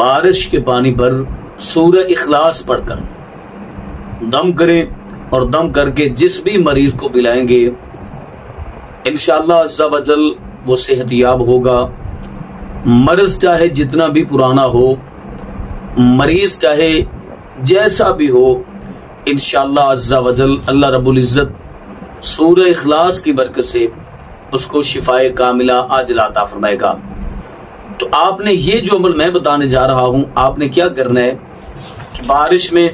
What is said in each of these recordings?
بارش کے پانی پر سورہ اخلاص پڑھ کر دم کریں اور دم کر کے جس بھی مریض کو پلائیں گے انشاءاللہ عز و جل وہ صحت یاب ہوگا۔ مرض چاہے جتنا بھی پرانا ہو، مریض چاہے جیسا بھی ہو، انشاءاللہ عز و جل اللہ رب العزت سورہ اخلاص کی برکت سے اس کو شفائے کاملہ عاجل عطا فرمائے گا۔ تو آپ نے یہ جو عمل میں بتانے جا رہا ہوں، آپ نے کیا کرنا ہے کہ بارش میں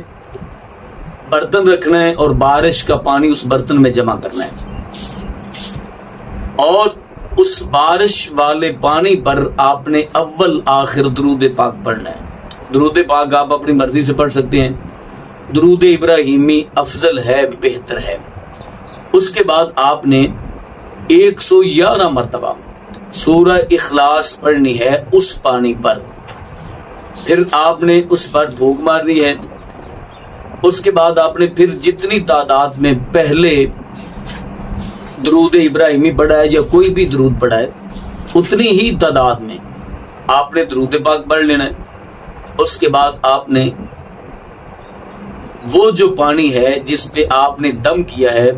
برتن رکھنا ہے اور بارش کا پانی اس برتن میں جمع کرنا ہے، اور اس بارش والے پانی پر آپ نے اول آخر درود پاک پڑھنا ہے۔ درود پاک آپ اپنی مرضی سے پڑھ سکتے ہیں، درود ابراہیمی افضل ہے، بہتر ہے۔ اس کے بعد آپ نے 111 مرتبہ سورہ اخلاص پڑھنی ہے اس پانی پر، پھر آپ نے اس پر پھونک مارنی ہے۔ اس کے بعد آپ نے پھر جتنی تعداد میں پہلے درود ابراہیمی پڑھا ہے یا کوئی بھی درود پڑھا ہے اتنی ہی تعداد میں آپ نے درود پاک پڑھ لینا ہے۔ اس کے بعد آپ نے وہ جو پانی ہے جس پہ آپ نے دم کیا ہے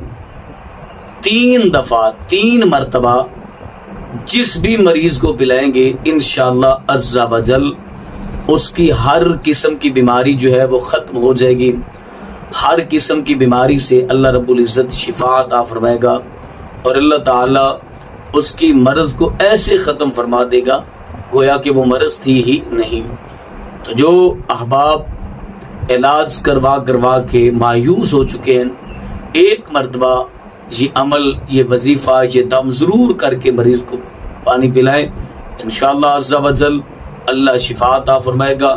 3 دفعہ 3 مرتبہ جس بھی مریض کو پلائیں گے انشاءاللہ عز و جل اس کی ہر قسم کی بیماری جو ہے وہ ختم ہو جائے گی۔ ہر قسم کی بیماری سے اللہ رب العزت شفا عطا فرمائے گا، اور اللہ تعالی اس کی مرض کو ایسے ختم فرما دے گا گویا کہ وہ مرض تھی ہی نہیں۔ تو جو احباب علاج کروا کے مایوس ہو چکے ہیں، ایک مرتبہ یہ عمل، یہ وظیفہ، یہ دم ضرور کر کے مریض کو پانی پلائیں، انشاءاللہ عز و جل اللہ شفا عطا فرمائے گا۔